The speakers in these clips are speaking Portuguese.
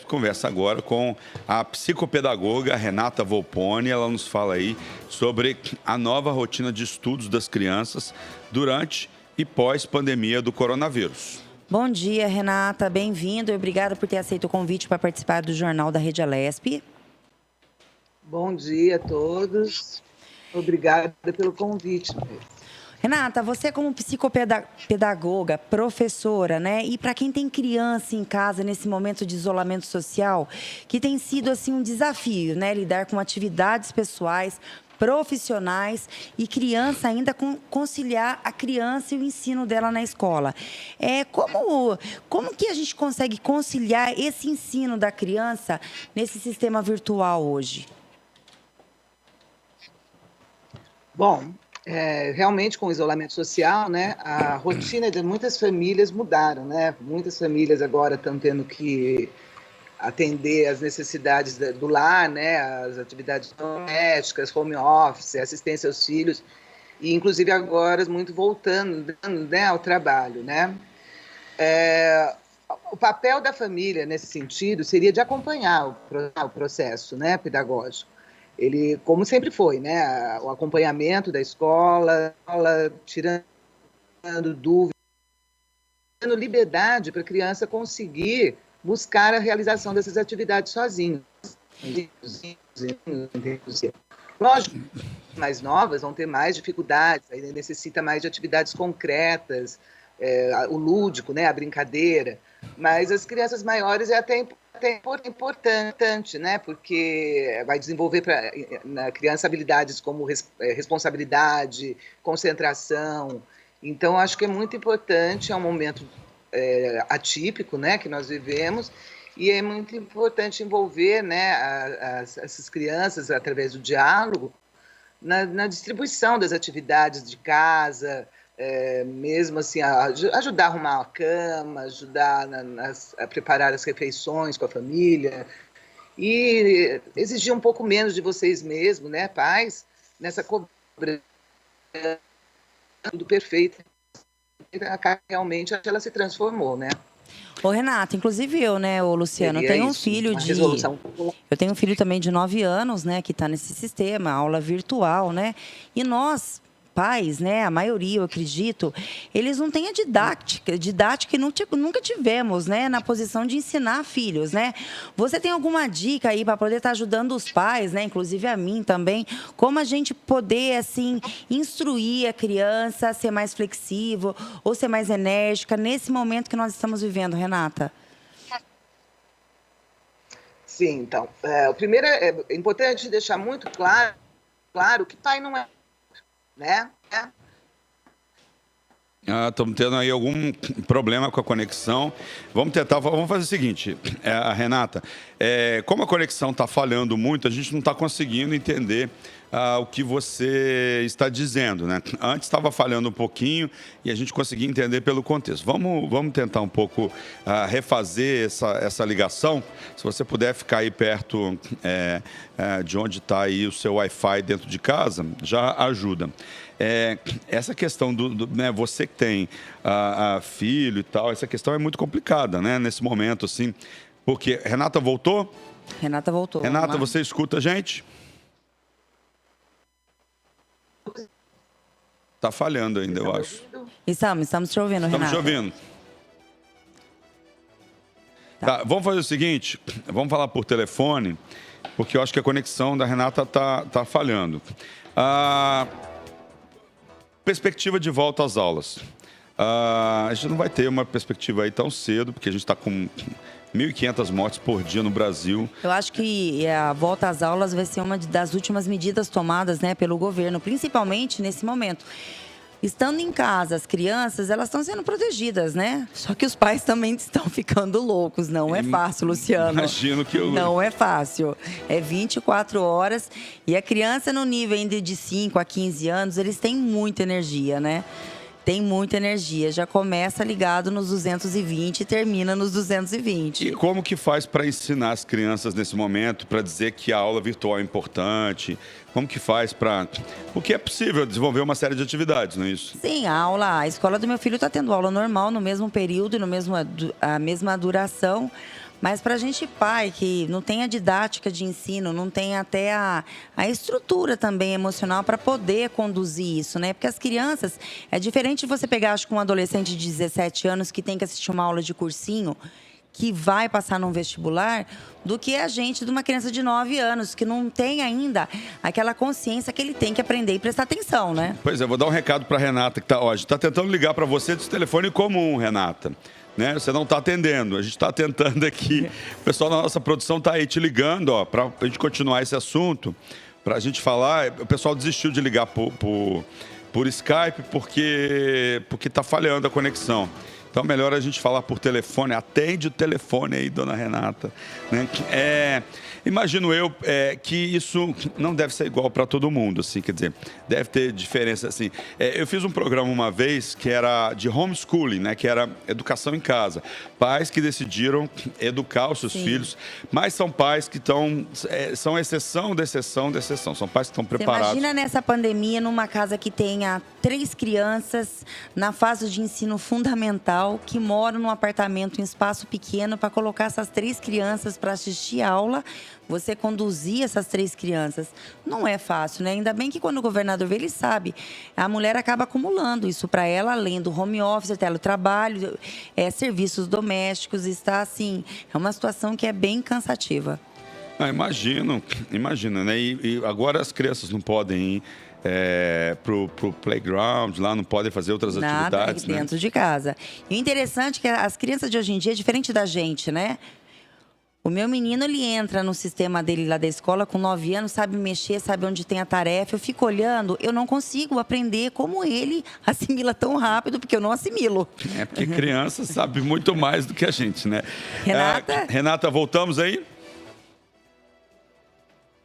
conversa agora com a psicopedagoga Renata Volponi. Ela nos fala aí sobre a nova rotina de estudos das crianças durante e pós-pandemia do coronavírus. Bom dia, Renata. Bem-vindo e obrigada por ter aceito o convite para participar do Jornal da Rede Alesp. Bom dia a todos. Obrigada pelo convite. Renata, você como psicopedagoga, professora, né? E para quem tem criança em casa nesse momento de isolamento social, que tem sido assim um desafio, né? Lidar com atividades pessoais, profissionais e criança ainda conciliar a criança e o ensino dela na escola. Como que a gente consegue conciliar esse ensino da criança nesse sistema virtual hoje? Bom, realmente com o isolamento social, né, a rotina de muitas famílias mudaram, né? Muitas famílias agora estão tendo que atender às necessidades do lar, né, as atividades domésticas, home office, assistência aos filhos, e inclusive agora muito voltando, né, ao trabalho, né? O papel da família nesse sentido seria de acompanhar o processo, né, pedagógico. Ele, como sempre foi, né, o acompanhamento da escola, tirando dúvidas, dando liberdade para a criança conseguir buscar a realização dessas atividades sozinho. Lógico, mais novas vão ter mais dificuldades, ainda necessita mais de atividades concretas, o lúdico, né, a brincadeira, mas as crianças maiores é até importante, né, porque vai desenvolver na criança habilidades como responsabilidade, concentração. Então, acho que é muito importante, é um momento atípico, né, que nós vivemos, e é muito importante envolver, né, essas crianças através do diálogo na distribuição das atividades de casa, mesmo assim, ajudar a arrumar a cama, ajudar a preparar as refeições com a família e exigir um pouco menos de vocês mesmos, né, pais, nessa cobrança do perfeito. Realmente ela se transformou, né? Ô, Renata, inclusive eu, né, ô Luciano, eu tenho um filho eu tenho um filho também de 9 anos, né, que está nesse sistema, aula virtual, né? E nós, pais, né, a maioria, eu acredito, eles não têm a didática que nunca tivemos, né, na posição de ensinar filhos, né? Você tem alguma dica aí para poder estar ajudando os pais, né, inclusive a mim também, como a gente poder, assim, instruir a criança a ser mais flexível ou ser mais enérgica nesse momento que nós estamos vivendo, Renata? Sim, então, o primeiro é importante deixar muito claro que pai não é, né? Estamos tendo aí algum problema com a conexão. Vamos fazer o seguinte, Renata, como a conexão está falhando muito, a gente não está conseguindo entender o que você está dizendo, né? Antes estava falhando um pouquinho e a gente conseguia entender pelo contexto. Vamos tentar um pouco refazer essa ligação. Se você puder ficar aí perto de onde está aí o seu Wi-Fi dentro de casa, já ajuda. Essa questão né, você que tem filho e tal, essa questão é muito complicada, né, nesse momento, assim, porque... Renata voltou? Renata voltou. Renata, você escuta a gente? Tá falhando ainda, eu acho. Estamos te ouvindo, Renata. Estamos te ouvindo. Tá, vamos fazer o seguinte, vamos falar por telefone, porque eu acho que a conexão da Renata tá falhando. Perspectiva de volta às aulas. A gente não vai ter uma perspectiva aí tão cedo, porque a gente está com 1.500 mortes por dia no Brasil. Eu acho que a volta às aulas vai ser uma das últimas medidas tomadas, né, pelo governo, principalmente nesse momento. Estando em casa, as crianças, elas estão sendo protegidas, né? Só que os pais também estão ficando loucos. Não é fácil, Luciano. Imagino que Não é fácil. É 24 horas e a criança no nível ainda de 5 a 15 anos, eles têm muita energia, né? Tem muita energia. Já começa ligado nos 220 e termina nos 220. E como que faz para ensinar as crianças nesse momento, para dizer que a aula virtual é importante? Como que faz para... Porque é possível desenvolver uma série de atividades, não é isso? Sim, a escola do meu filho está tendo aula normal no mesmo período e a mesma duração. Mas para a gente, pai, que não tem a didática de ensino, não tem até a estrutura também emocional para poder conduzir isso, né? Porque as crianças, é diferente de você pegar, acho que um adolescente de 17 anos que tem que assistir uma aula de cursinho, que vai passar num vestibular, do que a gente de uma criança de 9 anos, que não tem ainda aquela consciência que ele tem que aprender e prestar atenção, né? Pois é, vou dar um recado para Renata, que tá, ó, a gente está tentando ligar para você desse telefone comum, Renata. Né? Você não está atendendo, a gente está tentando aqui. O pessoal da nossa produção está aí te ligando, para a gente continuar esse assunto, para a gente falar. O pessoal desistiu de ligar por Skype porque está falhando a conexão. Então, melhor a gente falar por telefone. Atende o telefone aí, dona Renata. Né? Imagino eu que isso não deve ser igual para todo mundo, assim, quer dizer, deve ter diferença, assim. Eu fiz um programa uma vez que era de homeschooling, né, que era educação em casa. Pais que decidiram educar os seus filhos, mas são pais que são exceção da exceção da exceção. São pais que estão preparados. Você imagina nessa pandemia, numa casa que tenha 3 crianças na fase de ensino fundamental, que moram num apartamento em espaço pequeno, para colocar essas 3 crianças para assistir aula, você conduzir essas 3 crianças. Não é fácil, né? Ainda bem que quando o governador vê, ele sabe. A mulher acaba acumulando isso para ela, além do home office, teletrabalho, serviços domésticos, está assim, é uma situação que é bem cansativa. Imagino, né? E agora as crianças não podem ir pro playground, lá não podem fazer outras atividades, né? Dentro de casa. E o interessante é que as crianças de hoje em dia é diferente da gente, né? O meu menino, ele entra no sistema dele lá da escola com 9 anos, sabe mexer, sabe onde tem a tarefa. Eu fico olhando, eu não consigo aprender como ele assimila tão rápido, porque eu não assimilo. Porque criança sabe muito mais do que a gente, né? Renata? Renata, voltamos aí?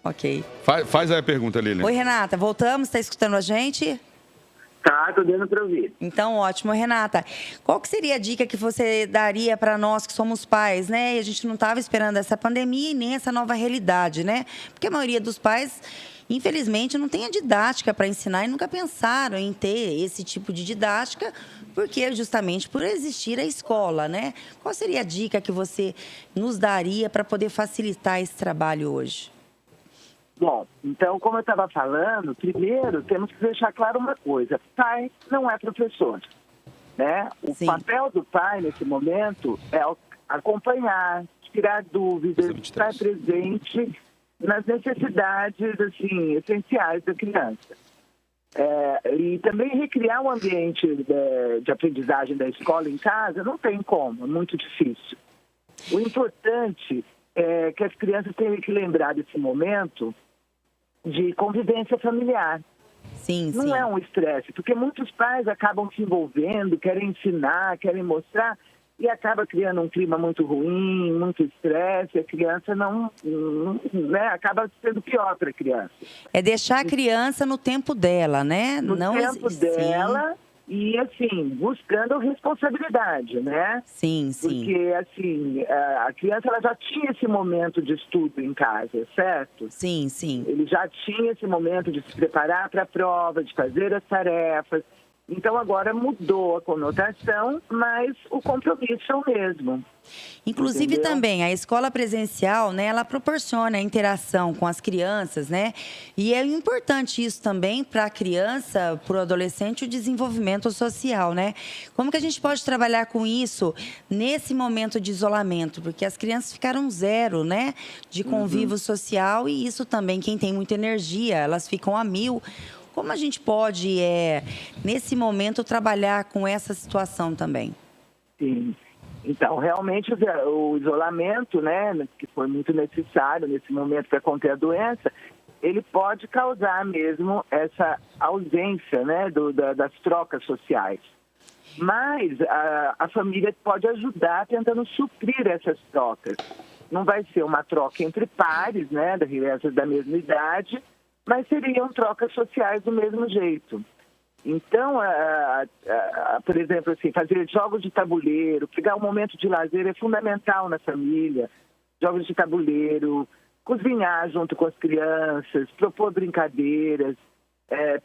Ok. Faz aí a pergunta, Lilian. Oi, Renata, voltamos? Está escutando a gente? Tá, tô dando para ouvir. Então, ótimo. Renata, qual que seria a dica que você daria para nós que somos pais, né? E a gente não estava esperando essa pandemia e nem essa nova realidade, né? Porque a maioria dos pais, infelizmente, não tem a didática para ensinar e nunca pensaram em ter esse tipo de didática, porque justamente por existir a escola, né? Qual seria a dica que você nos daria para poder facilitar esse trabalho hoje? Bom, então, como eu estava falando, primeiro temos que deixar claro uma coisa. Pai não é professor, né? O papel do pai, nesse momento, é acompanhar, tirar dúvidas, estar presente nas necessidades, assim, essenciais da criança. E também recriar um ambiente de aprendizagem da escola em casa não tem como, é muito difícil. O importante é que as crianças tenham que lembrar desse momento de convivência familiar. Sim, não é um estresse, porque muitos pais acabam se envolvendo, querem ensinar, querem mostrar, e acaba criando um clima muito ruim, muito estresse, a criança não né, acaba sendo pior para a criança. É deixar a criança no tempo dela, né? No tempo dela. E, assim, buscando responsabilidade, né? Sim. Porque, assim, a criança ela já tinha esse momento de estudo em casa, certo? Sim. Ele já tinha esse momento de se preparar para a prova, de fazer as tarefas. Então, agora mudou a conotação, mas o compromisso é o mesmo. Inclusive, entendeu? Também, a escola presencial, né, ela proporciona a interação com as crianças, né? E é importante isso também para a criança, para o adolescente, o desenvolvimento social, né? Como que a gente pode trabalhar com isso nesse momento de isolamento? Porque as crianças ficaram zero, né, de convívio social, e isso também, quem tem muita energia, elas ficam a 1000. Como a gente pode, nesse momento, trabalhar com essa situação também? Sim. Então, realmente, o isolamento, né, que foi muito necessário nesse momento para conter a doença, ele pode causar mesmo essa ausência, né, das trocas sociais. Mas a família pode ajudar tentando suprir essas trocas. Não vai ser uma troca entre pares, né, das crianças da mesma idade, mas seriam trocas sociais do mesmo jeito. Então, por exemplo, assim, fazer jogos de tabuleiro, pegar um momento de lazer é fundamental na família. Jogos de tabuleiro, cozinhar junto com as crianças, propor brincadeiras,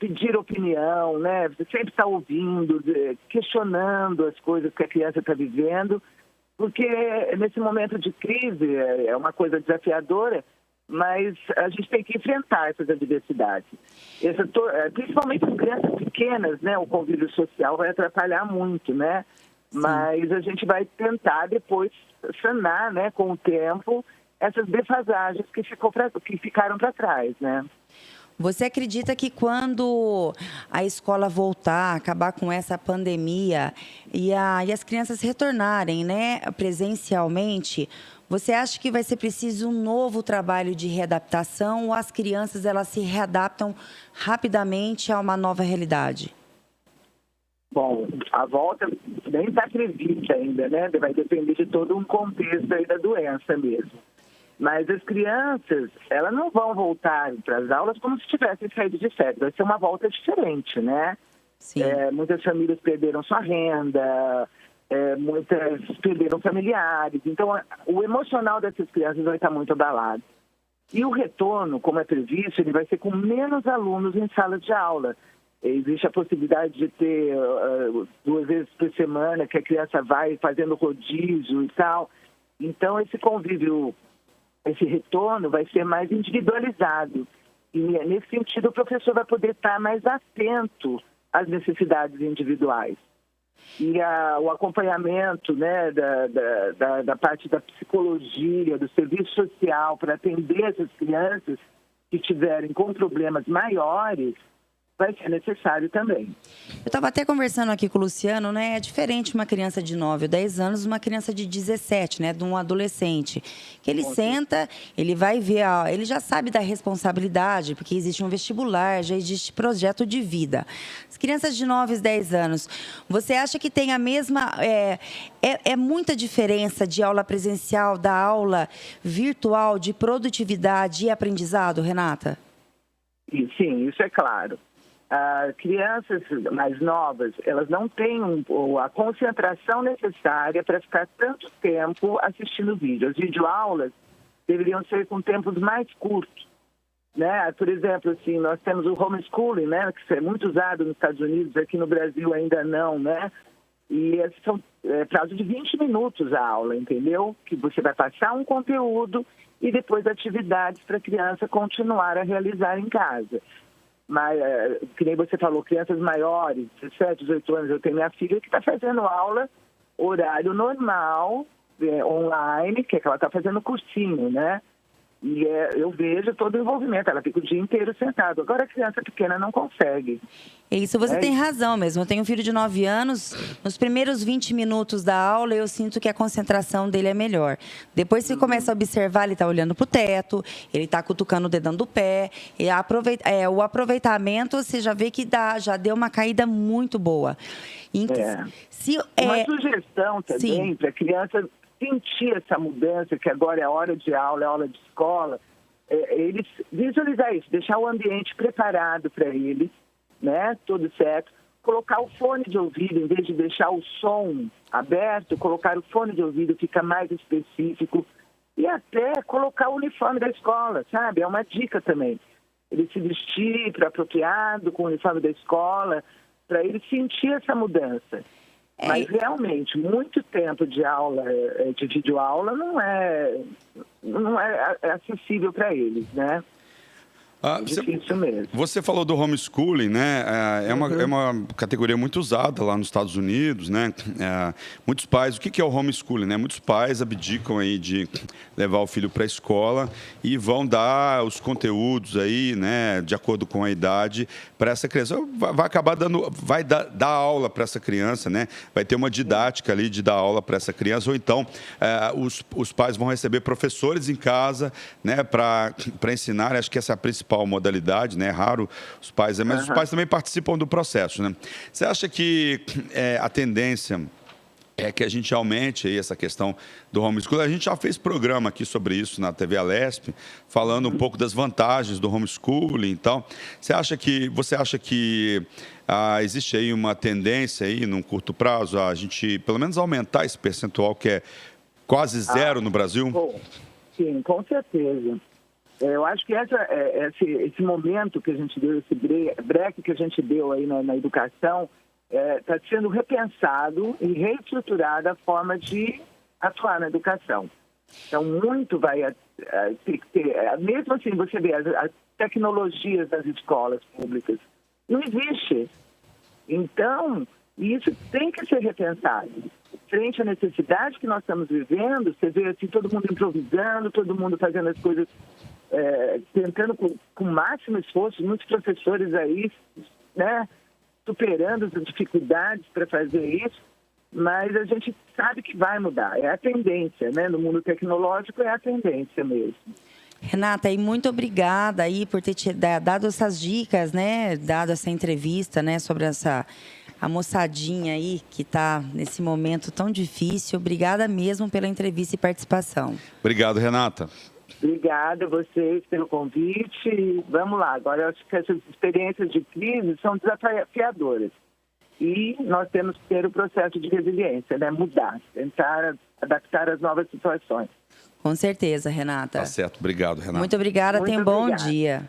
pedir opinião, né? Você sempre está ouvindo, questionando as coisas que a criança está vivendo, porque nesse momento de crise é uma coisa desafiadora, mas a gente tem que enfrentar essas adversidades. Principalmente as crianças pequenas, né? O convívio social vai atrapalhar muito, né? Sim. Mas a gente vai tentar depois sanar, né, com o tempo, essas defasagens que ficaram para trás, né? Você acredita que quando a escola voltar, acabar com essa pandemia e as crianças retornarem, né, presencialmente, você acha que vai ser preciso um novo trabalho de readaptação ou as crianças elas se readaptam rapidamente a uma nova realidade? Bom, a volta nem está prevista ainda, né? Vai depender de todo um contexto aí da doença mesmo. Mas as crianças, elas não vão voltar para as aulas como se tivessem saído de férias. Vai ser uma volta diferente, né? Sim. Muitas famílias perderam sua renda, muitas perderam familiares. Então, o emocional dessas crianças vai estar muito abalado. E o retorno, como é previsto, ele vai ser com menos alunos em sala de aula. Existe a possibilidade de ter 2 vezes por semana que a criança vai fazendo rodízio e tal. Então, esse convívio, esse retorno vai ser mais individualizado. E, nesse sentido, o professor vai poder estar mais atento às necessidades individuais. E o acompanhamento, né, da parte da psicologia, do serviço social para atender essas crianças que estiverem com problemas maiores, vai ser necessário também. Eu estava até conversando aqui com o Luciano, né? É diferente uma criança de 9 ou 10 anos, uma criança de 17, né? De um adolescente. Que ele senta, ele vai ver, ele já sabe da responsabilidade, porque existe um vestibular, já existe projeto de vida. As crianças de 9 e 10 anos, você acha que tem a mesma... É muita diferença de aula presencial da aula virtual, de produtividade e aprendizado, Renata? Sim, isso é claro. Crianças mais novas, elas não têm a concentração necessária para ficar tanto tempo assistindo vídeo. As videoaulas deveriam ser com tempos mais curtos, né? Por exemplo, assim, nós temos o homeschooling, né, que é muito usado nos Estados Unidos, aqui no Brasil ainda não, né? E são prazo de 20 minutos a aula, entendeu? Que você vai passar um conteúdo e depois atividades para a criança continuar a realizar em casa. Mas, que nem você falou, crianças maiores, 17, 18 anos, eu tenho minha filha que está fazendo aula, horário normal, online, que é que ela está fazendo cursinho, né? E eu vejo todo o envolvimento, ela fica o dia inteiro sentada. Agora a criança pequena não consegue. Isso, você tem razão mesmo. Eu tenho um filho de 9 anos, nos primeiros 20 minutos da aula eu sinto que a concentração dele é melhor. Depois você começa a observar, ele está olhando para o teto, ele está cutucando o dedão do pé. E o aproveitamento, você já vê que já deu uma caída muito boa. Uma sugestão também para a criança sentir essa mudança, que agora é hora de aula, é hora de escola, eles visualizar isso, deixar o ambiente preparado para eles, né, tudo certo, colocar o fone de ouvido, em vez de deixar o som aberto, colocar o fone de ouvido, fica mais específico, e até colocar o uniforme da escola, sabe? É uma dica também. Ele se vestir apropriado com o uniforme da escola, para ele sentir essa mudança. Mas realmente, muito tempo de aula, de videoaula, não é acessível para eles, né? Difícil mesmo. Você falou do homeschooling, né? É uma categoria muito usada lá nos Estados Unidos, né? Muitos pais, o que é o homeschooling, né? Muitos pais abdicam aí de levar o filho para a escola e vão dar os conteúdos aí, né? De acordo com a idade para essa criança. Vai acabar dar aula para essa criança, né? Vai ter uma didática ali de dar aula para essa criança, ou então os pais vão receber professores em casa, né? Para ensinar. Acho que essa é a principal modalidade, né? É raro os pais, mas os pais também participam do processo, né? Você acha que a tendência é que a gente aumente aí essa questão do homeschooling? A gente já fez programa aqui sobre isso na TV Alesp, falando um pouco das vantagens do homeschooling e tal. Você acha que existe aí uma tendência aí, num curto prazo, a gente, pelo menos, aumentar esse percentual que é quase zero no Brasil? Sim, com certeza. Eu acho que esse momento que a gente deu, esse break que a gente deu aí na educação, está sendo repensado e reestruturada a forma de atuar na educação. Então, muito vai ter que ter... Mesmo assim, você vê as tecnologias das escolas públicas. Não existe. Então, isso tem que ser repensado. Frente à necessidade que nós estamos vivendo, você vê assim, todo mundo improvisando, todo mundo fazendo as coisas, tentando com o máximo esforço, muitos professores aí, né, superando as dificuldades para fazer isso, mas a gente sabe que vai mudar. É a tendência, né? No mundo tecnológico é a tendência mesmo. Renata, e muito obrigada aí por ter te dado essas dicas, né? Dado essa entrevista, né? Sobre a moçadinha aí que está nesse momento tão difícil. Obrigada mesmo pela entrevista e participação. Obrigado, Renata. Obrigada a vocês pelo convite. Vamos lá. Agora, eu acho que essas experiências de crise são desafiadoras. E nós temos que ter o processo de resiliência, né? Mudar, tentar adaptar às novas situações. Com certeza, Renata. Tá certo. Obrigado, Renata. Muito obrigada. Tenha um bom dia.